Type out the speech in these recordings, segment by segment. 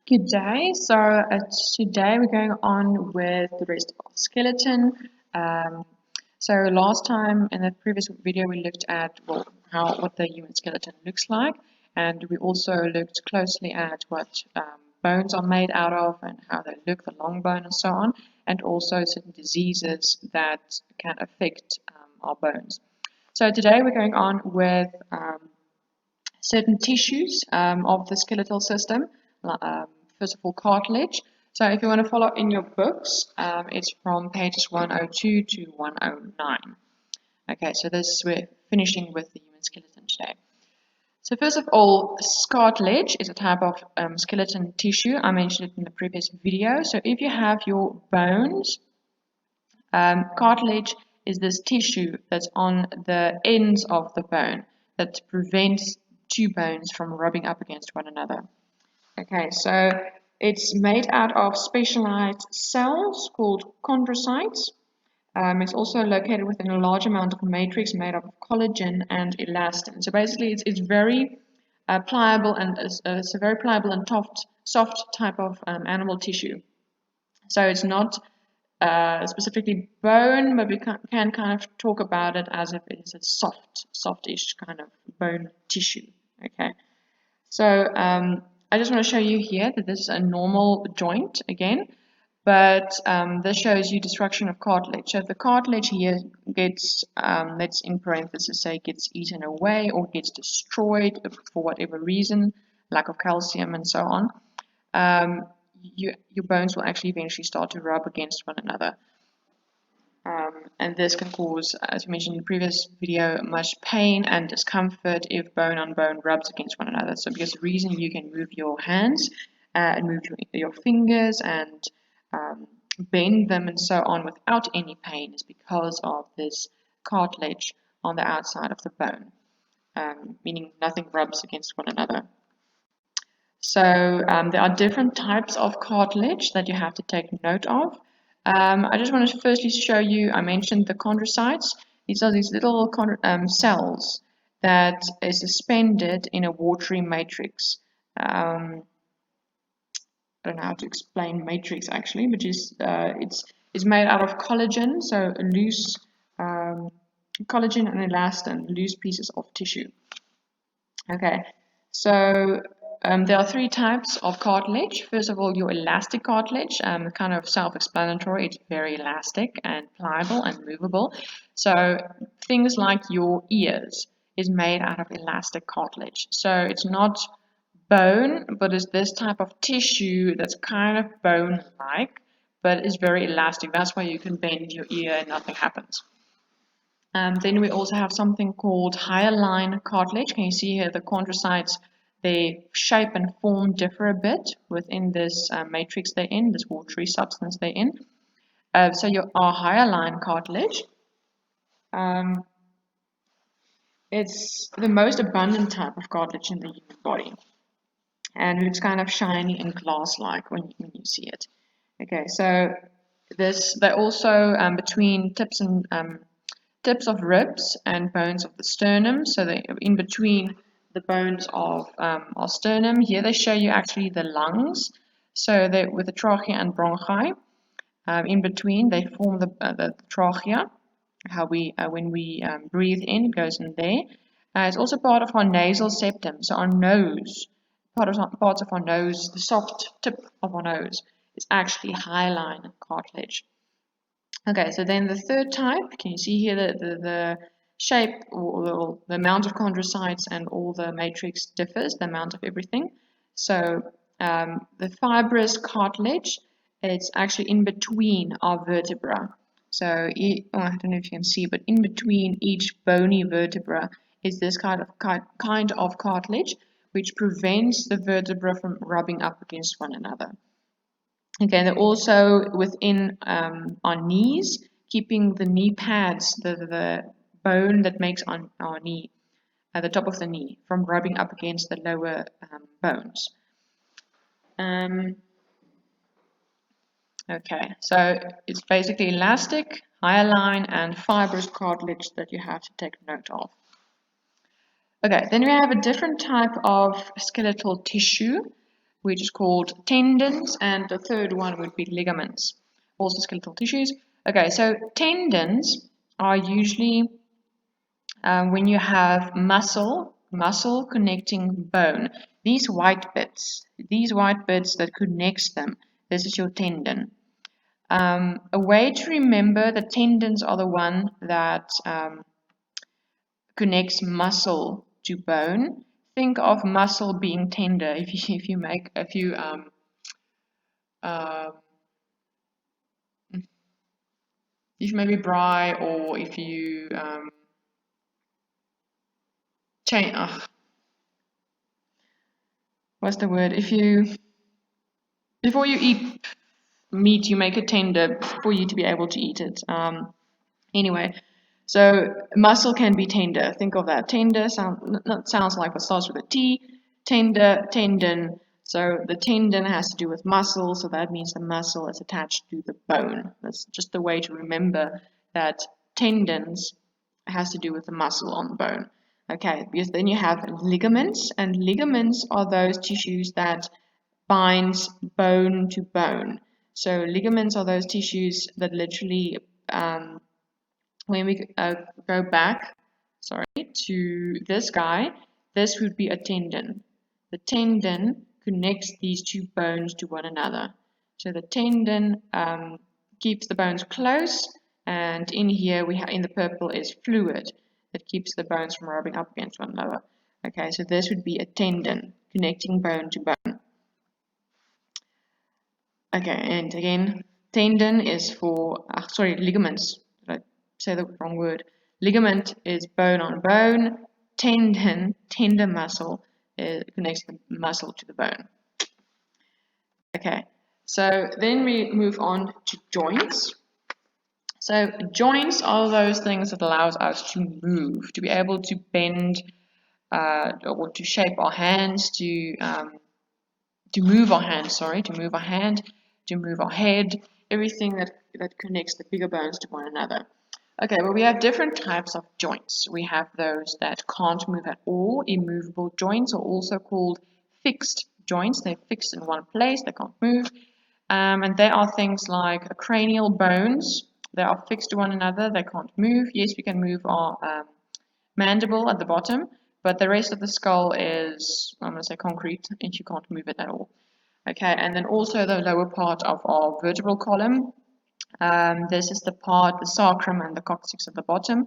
Good day. Today we're going on with the rest of our skeleton. So last time in the previous video we looked at what the human skeleton looks like, and we also looked closely at what bones are made out of and how they look, the long bone and so on, and also certain diseases that can affect our bones. So today we're going on with certain tissues of the skeletal system. First of all, cartilage. So if you want to follow in your books, it's from pages 102 to 109. Okay, so we're finishing with the human skeleton today. So first of all, cartilage is a type of skeleton tissue. I mentioned it in the previous video. So if you have your bones, cartilage is this tissue that's on the ends of the bone that prevents two bones from rubbing up against one another. Okay, so it's made out of specialized cells called chondrocytes. It's also located within a large amount of a matrix made up of collagen and elastin. So basically, it's very pliable, and it's a very pliable and soft type of animal tissue. So it's not specifically bone, but we can kind of talk about it as if it is a softish kind of bone tissue. Okay, so I just want to show you here that this is a normal joint again, but this shows you destruction of cartilage. So if the cartilage here gets, let's in parentheses say, gets eaten away or gets destroyed for whatever reason, lack of calcium and so on, your bones will actually eventually start to rub against one another. And this can cause, as we mentioned in the previous video, much pain and discomfort if bone on bone rubs against one another. So because the reason you can move your hands and move your fingers and bend them and so on without any pain is because of this cartilage on the outside of the bone, meaning nothing rubs against one another. So there are different types of cartilage that you have to take note of. I just want to firstly show you, I mentioned the chondrocytes. These are these little cells that is suspended in a watery matrix. I don't know how to explain matrix actually, but just it's made out of collagen, so loose collagen and elastin, loose pieces of tissue. Okay, so there are three types of cartilage. First of all, your elastic cartilage, kind of self-explanatory. It's very elastic and pliable and movable. So things like your ears is made out of elastic cartilage. So it's not bone, but it's this type of tissue that's kind of bone-like, but is very elastic. That's why you can bend your ear and nothing happens. Then we also have something called hyaline cartilage. Can you see here the chondrocytes? Their shape and form differ a bit within this matrix they're in, this watery substance they're in. So our hyaline cartilage, it's the most abundant type of cartilage in the human body, and it looks kind of shiny and glass-like when you see it. Okay, so they're also between tips of ribs and bones of the sternum, so they're in between the bones of our sternum. Here they show you actually the lungs, so they're with the trachea and bronchi. In between they form the trachea. How when we breathe in, it goes in there. It's also part of our nasal septum, so our nose, parts of our nose, the soft tip of our nose is actually hyaline cartilage. Okay, so then the third type, can you see here the shape or the amount of chondrocytes and all the matrix differs, the amount of everything. So the fibrous cartilage, it's actually in between our vertebra. So I don't know if you can see, but in between each bony vertebra is this kind of cartilage, which prevents the vertebra from rubbing up against one another. Okay, they're also within our knees, keeping the knee pads, the bone that makes our knee, at the top of the knee, from rubbing up against the lower bones. Okay, so it's basically elastic, hyaline, and fibrous cartilage that you have to take note of. Okay, then we have a different type of skeletal tissue. which is called tendons, and the third one would be ligaments, also skeletal tissues. Okay, so tendons are usually when you have muscle connecting bone. These white bits that connects them, this is your tendon. A way to remember the tendons are the one that connects muscle to bone. Think of muscle being tender. If you make a few if maybe braai, or if you change, what's the word? If you before you eat meat, you make it tender for you to be able to eat it. Anyway, so muscle can be tender. Think of that. Tender sounds like what starts with a T. Tender, tendon. So the tendon has to do with muscle, so that means the muscle is attached to the bone. That's just a way to remember that tendons has to do with the muscle on the bone. Okay, because then you have ligaments, and ligaments are those tissues that binds bone to bone. So ligaments are those tissues that literally, when we go back, to this guy, this would be a tendon. The tendon connects these two bones to one another. So the tendon keeps the bones close, and in here we have, in the purple, is fluid that keeps the bones from rubbing up against one another. Okay, so this would be a tendon connecting bone to bone. Okay, and again, tendon is for, ligaments. Did I say the wrong word? Ligament is bone on bone. Tendon, tender muscle, connects the muscle to the bone. Okay, so then we move on to joints. So joints are those things that allows us to move, to be able to bend, or to shape our hands, to move our hands, to move our hand, to move our head, everything that connects the bigger bones to one another. Okay, well, we have different types of joints. We have those that can't move at all. Immovable joints are also called fixed joints. They're fixed in one place, they can't move. And there are things like cranial bones. They are fixed to one another, they can't move. Yes, we can move our mandible at the bottom, but the rest of the skull is, I'm going to say, concrete, and you can't move it at all. Okay, and then also the lower part of our vertebral column. This is the part, the sacrum and the coccyx at the bottom.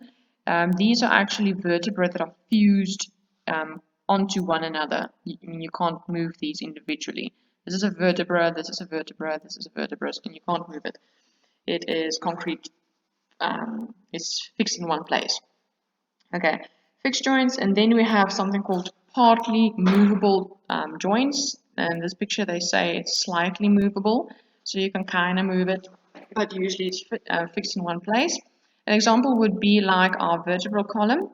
These are actually vertebrae that are fused onto one another. You can't move these individually. This is a vertebra, this is a vertebra, this is a vertebra, and you can't move it. It is concrete. It's fixed in one place. Okay, fixed joints, and then we have something called partly movable joints. And this picture, they say it's slightly movable, so you can kind of move it, but usually it's fixed in one place. An example would be like our vertebral column.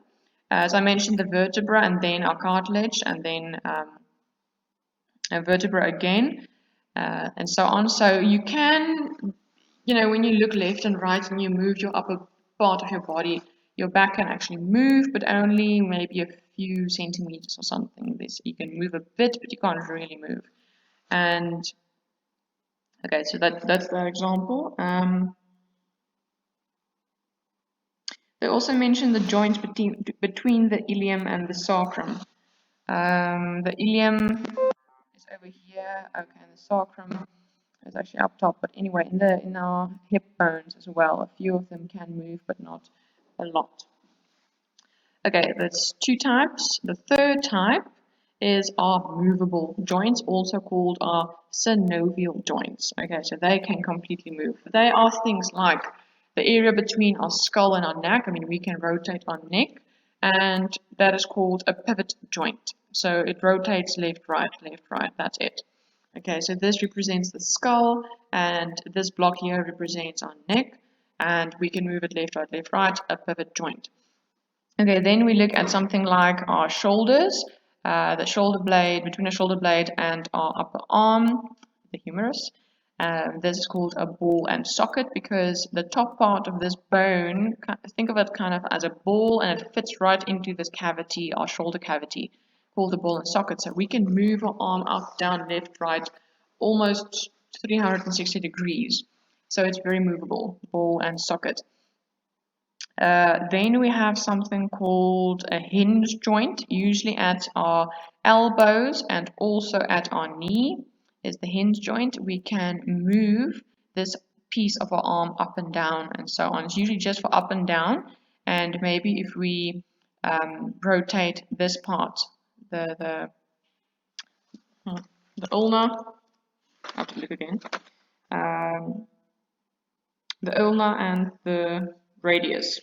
As I mentioned, the vertebra, and then our cartilage, and then a vertebra again, and so on. So you can, when you look left and right and you move your upper part of your body, your back can actually move, but only maybe a few centimeters or something. You can move a bit, but you can't really move. And okay, so that's that example. They also mention the joints between the ilium and the sacrum. The ilium is over here, okay, and the sacrum is actually up top. But anyway, in our hip bones as well, a few of them can move, but not a lot. Okay, that's two types. The third type is our movable joints, also called our synovial joints. Okay, so they can completely move. They are things like the area between our skull and our neck. I mean, we can rotate our neck, and that is called a pivot joint. So it rotates left, right, that's it. Okay, so this represents the skull, and this block here represents our neck, and we can move it left, right, a pivot joint. Okay, then we look at something like our shoulders, the shoulder blade, between the shoulder blade and our upper arm, the humerus. This is called a ball and socket because the top part of this bone, think of it kind of as a ball, and it fits right into this cavity, our shoulder cavity, called the ball and socket. So we can move our arm up, down, left, right, almost 360 degrees. So it's very movable, ball and socket. Then we have something called a hinge joint, usually at our elbows and also at our knee is the hinge joint. We can move this piece of our arm up and down and so on. It's usually just for up and down, and maybe if we rotate this part, the ulna, I have to look again, the ulna and the radius.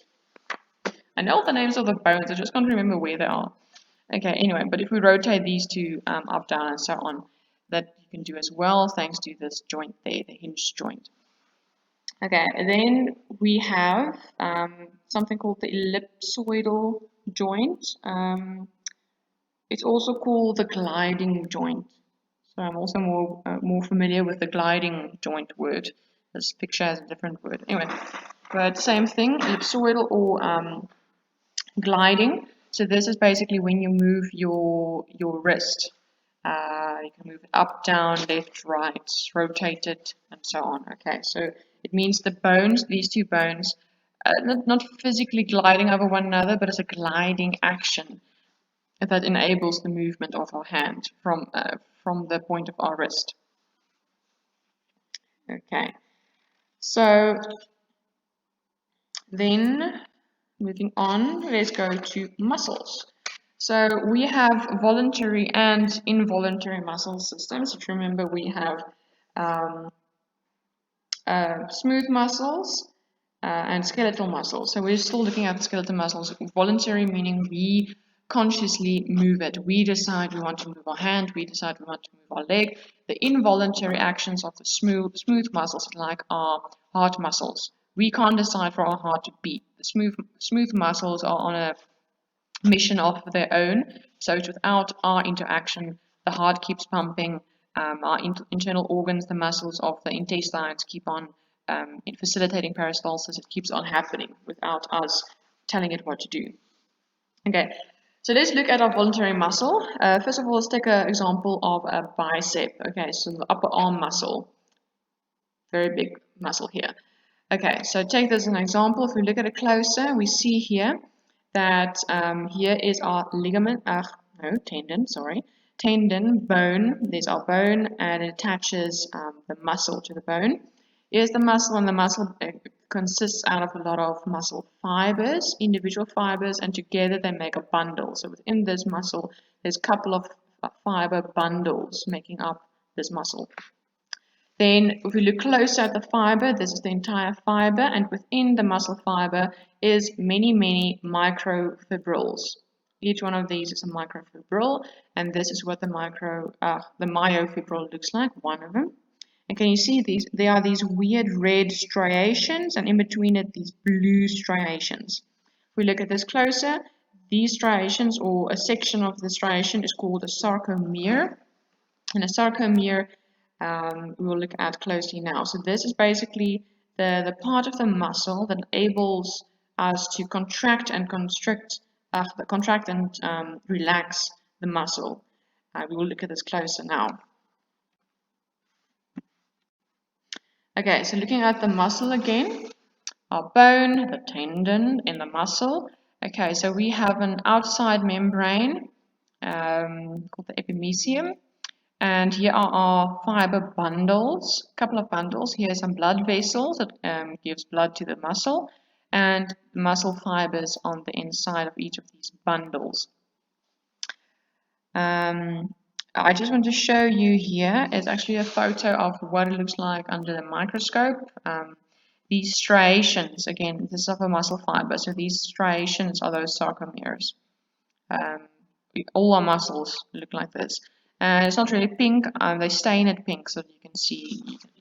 I know the names of the bones, I just can't remember where they are. Okay, anyway, but if we rotate these two up, down, and so on, that you can do as well, thanks to this joint there, the hinge joint. Okay, and then we have something called the ellipsoidal joint. It's also called the gliding joint. So I'm also more familiar with the gliding joint word. This picture has a different word. Anyway, but same thing, ellipsoidal or gliding. So this is basically when you move your wrist. You can move it up, down, left, right, rotate it, and so on. Okay, so it means the bones, these two bones, not physically gliding over one another, but it's a gliding action that enables the movement of our hand from the point of our wrist. Okay, so then moving on, let's go to muscles. So we have voluntary and involuntary muscle systems. If you remember, we have smooth muscles and skeletal muscles. So we're still looking at the skeletal muscles. Voluntary meaning we consciously move it. We decide we want to move our hand, we decide we want to move our leg. The involuntary actions of the smooth muscles, like our heart muscles. We can't decide for our heart to beat. The smooth muscles are on a mission of their own, so it's without our interaction. The heart keeps pumping, our internal organs, the muscles of the intestines keep on facilitating peristalsis. It keeps on happening without us telling it what to do. Okay, so let's look at our voluntary muscle. First of all, let's take an example of a bicep. Okay, so the upper arm muscle, very big muscle here. Okay, so take this as an example. If we look at it closer, we see here that here is our ligament, tendon, bone. There's our bone, and it attaches the muscle to the bone. Here's the muscle, and the muscle consists out of a lot of muscle fibers, individual fibers, and together they make a bundle. So within this muscle, there's a couple of fiber bundles making up this muscle. Then if we look closer at the fiber, this is the entire fiber, and within the muscle fiber is many microfibrils. Each one of these is a microfibril, and this is what the myofibril looks like, one of them. And can you see these? There are these weird red striations, and in between it, these blue striations. If we look at this closer, these striations, or a section of the striation, is called a sarcomere. And a sarcomere we will look at closely now. So this is basically the part of the muscle that enables us to contract and relax the muscle. We will look at this closer now. Okay, so looking at the muscle again, our bone, the tendon in the muscle. Okay, so we have an outside membrane called the epimysium. And here are our fiber bundles, a couple of bundles. Here are some blood vessels that gives blood to the muscle, and muscle fibers on the inside of each of these bundles. I just want to show you here is actually a photo of what it looks like under the microscope. These striations, again, this is of a muscle fiber, so these striations are those sarcomeres. All our muscles look like this. It's not really pink, they stain it pink so that you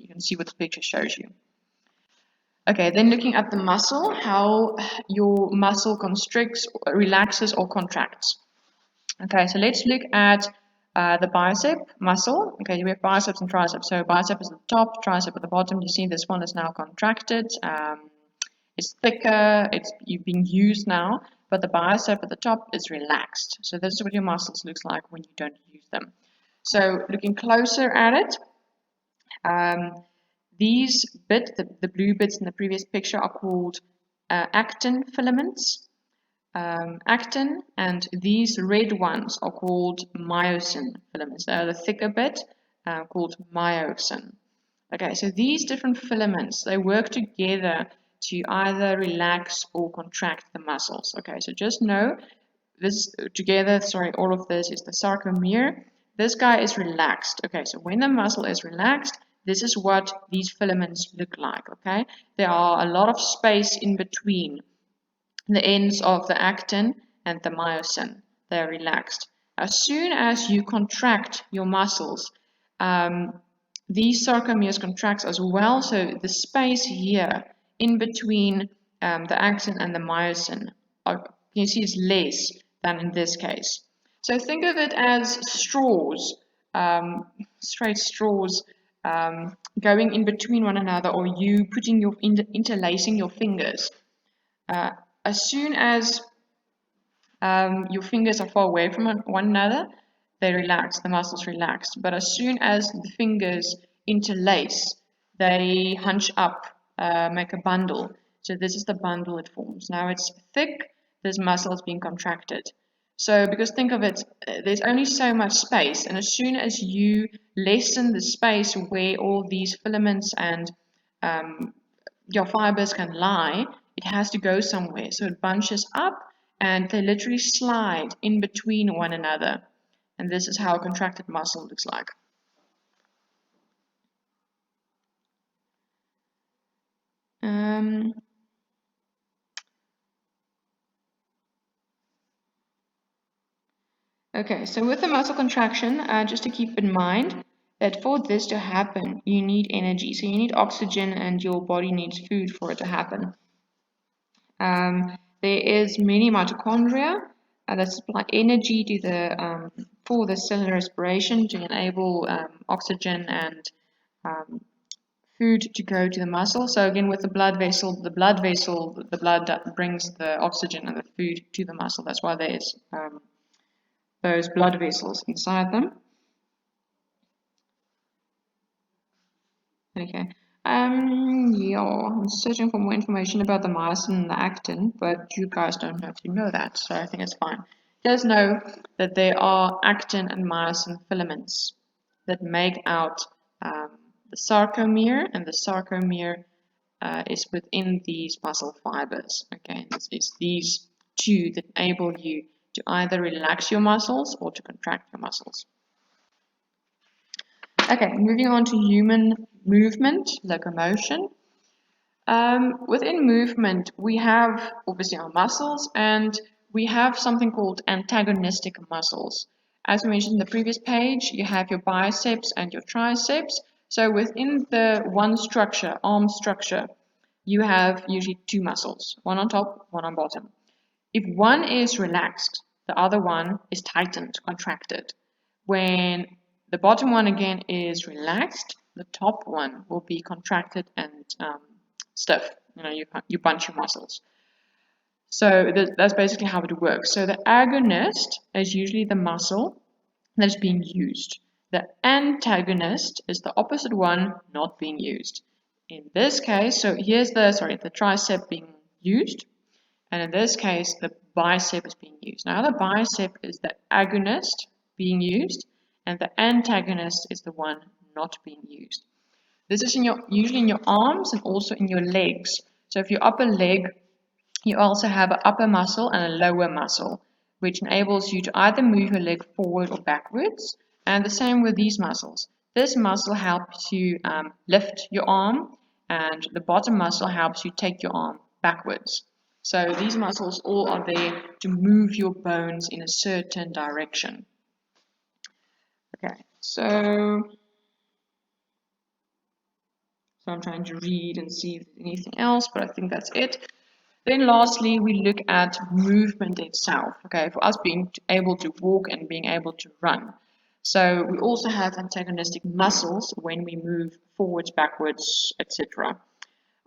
can see what the picture shows you. Okay, then looking at the muscle, how your muscle constricts, relaxes or contracts. Okay, so let's look at the bicep muscle. Okay, we have biceps and triceps. So bicep is at the top, tricep at the bottom. You see this one is now contracted. It's thicker, it's being used now. but the bicep at the top is relaxed. So this is what your muscles looks like when you don't use them. So looking closer at it, these bits, the blue bits in the previous picture, are called actin filaments. Actin, and these red ones are called myosin filaments. They are the thicker bit, called myosin. Okay, so these different filaments, they work together to either relax or contract the muscles. Okay, so just know this together, all of this is the sarcomere. This guy is relaxed. Okay, so when the muscle is relaxed, this is what these filaments look like. Okay, there are a lot of space in between the ends of the actin and the myosin. They are relaxed. As soon as you contract your muscles, these sarcomeres contracts as well, so the space here in between the actin and the myosin you see is less than in this case. So think of it as straws, straight straws going in between one another, or you putting your interlacing your fingers. As soon as your fingers are far away from one another, they relax, the muscles relax. But as soon as the fingers interlace, they hunch up, make a bundle. So this is the bundle it forms. Now it's thick, this muscle is being contracted. So because think of it, there's only so much space, and as soon as you lessen the space where all these filaments and your fibers can lie, it has to go somewhere. So it bunches up and they literally slide in between one another. And this is how a contracted muscle looks like. Okay, so with the muscle contraction, just to keep in mind that for this to happen, you need energy. So you need oxygen and your body needs food for it to happen. There is many mitochondria that supply energy to the for the cellular respiration to enable oxygen and food to go to the muscle. So again, with the blood that brings the oxygen and the food to the muscle. That's why there's those blood vessels inside them. Okay. Yeah, I'm searching for more information about the myosin and the actin, but you guys don't have to know that, so I think it's fine. Just know that there are actin and myosin filaments that make out the sarcomere, and the sarcomere is within these muscle fibers. Okay, it's these two that enable you to either relax your muscles or to contract your muscles. Okay, moving on to human movement, locomotion. Within movement, we have obviously our muscles, and we have something called antagonistic muscles. As we mentioned in the previous page, you have your biceps and your triceps. So within the one structure, arm structure, you have usually two muscles, one on top, one on bottom. If one is relaxed, the other one is tightened, contracted. When the bottom one again is relaxed, the top one will be contracted and stiff. You bunch your muscles. So that's basically how it works. So the agonist is usually the muscle that is being used. The antagonist is the opposite one not being used. In this case, so here's the tricep being used, and in this case, the bicep is being used. Now the bicep is the agonist being used, and the antagonist is the one not being used. This is usually in your arms and also in your legs. So if your upper leg, you also have an upper muscle and a lower muscle, which enables you to either move your leg forward or backwards. And the same with these muscles. This muscle helps you lift your arm, and the bottom muscle helps you take your arm backwards. So these muscles all are there to move your bones in a certain direction. Okay, so I'm trying to read and see if there's anything else, but I think that's it. Then lastly, we look at movement itself, okay, for us being able to walk and being able to run. So we also have antagonistic muscles when we move forwards, backwards, etc.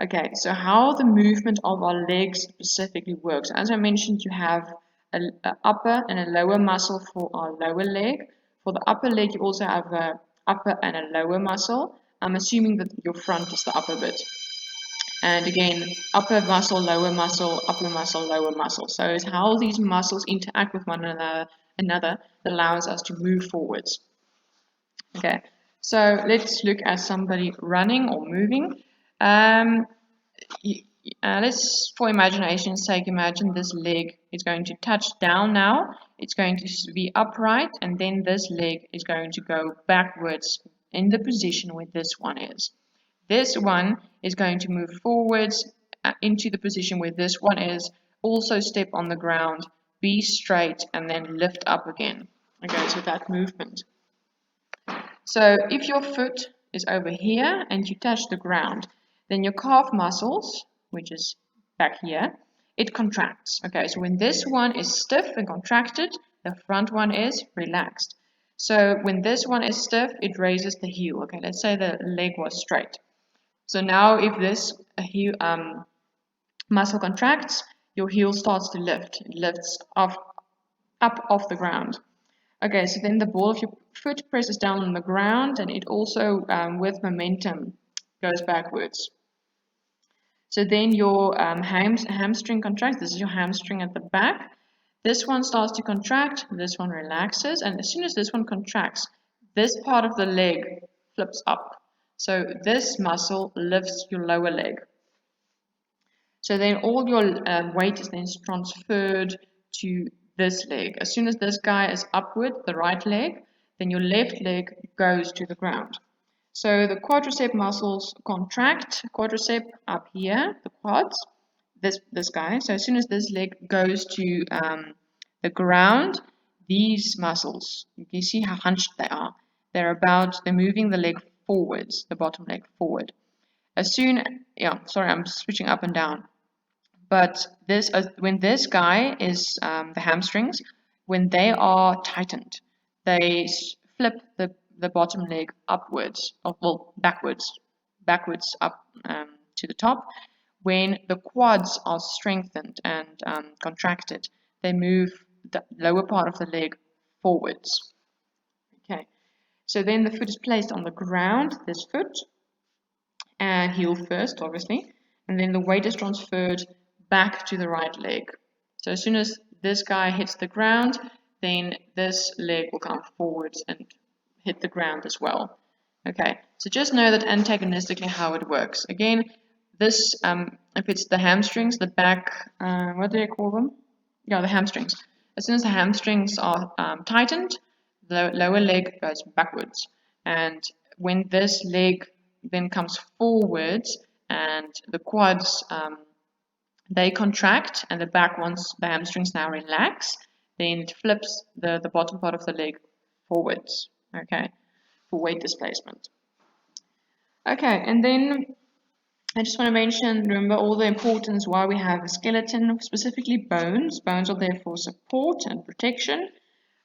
Okay, so how the movement of our legs specifically works. As I mentioned, you have an upper and a lower muscle for our lower leg. For the upper leg, you also have a upper and a lower muscle. I'm assuming that your front is the upper bit. And again, upper muscle, lower muscle, upper muscle, lower muscle. So it's how these muscles interact with one another that allows us to move forwards. Okay, so let's look at somebody running or moving. Let's, for imagination's sake, imagine this leg is going to touch down now. It's going to be upright, and then this leg is going to go backwards in the position where this one is. This one is going to move forwards into the position where this one is, also step on the ground, be straight, and then lift up again. Okay, so that movement. So if your foot is over here and you touch the ground, then your calf muscles, which is back here, it contracts. Okay, so when this one is stiff and contracted, the front one is relaxed. So when this one is stiff, it raises the heel. Okay, let's say the leg was straight. So now if this heel, muscle contracts, your heel starts to lift. It lifts up off the ground. Okay, so then the ball of your foot presses down on the ground, and it also, with momentum, goes backwards. So then your hamstring contracts. This is your hamstring at the back. This one starts to contract, this one relaxes, and as soon as this one contracts, this part of the leg flips up. So this muscle lifts your lower leg. So then all your weight is then transferred to this leg. As soon as this guy is upward, the right leg, then your left leg goes to the ground. So the quadricep muscles contract, quadricep up here, the quads, this guy. So as soon as this leg goes to the ground, these muscles, you can see how hunched they are. They're moving the leg forwards, the bottom leg forward. Sorry, I'm switching up and down. But when this guy is the hamstrings, when they are tightened, they flip the bottom leg upwards, backwards up to the top. When the quads are strengthened and contracted, they move the lower part of the leg forwards. Okay, so then the foot is placed on the ground, this foot, and heel first, obviously, and then the weight is transferred back to the right leg. So as soon as this guy hits the ground, then this leg will come forwards and hit the ground as well. Okay, so just know that antagonistically how it works. Again, this, if it's the hamstrings, the back, what do they call them? Yeah, the hamstrings. As soon as the hamstrings are tightened, the lower leg goes backwards. And when this leg then comes forwards and the quads, they contract, and the hamstrings now relax, then it flips the bottom part of the leg forwards, okay, for weight displacement. Okay, and then I just want to mention, remember all the importance why we have a skeleton, specifically bones. Bones are there for support and protection.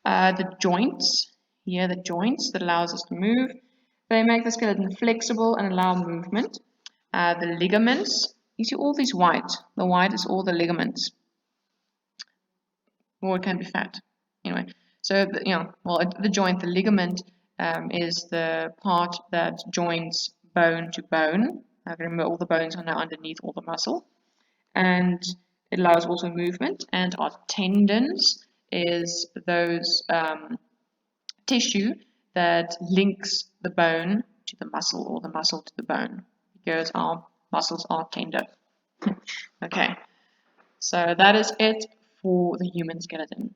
The joints, here the joints that allows us to move, they make the skeleton flexible and allow movement. The ligaments, you see all these white. The white is all the ligaments. Or it can be fat. Anyway, so the joint, the ligament, is the part that joins bone to bone. Remember, all the bones are now underneath all the muscle, and it allows also movement. And our tendons is those tissue that links the bone to the muscle, or the muscle to the bone, because our muscles are tender. Okay, so that is it for the human skeleton.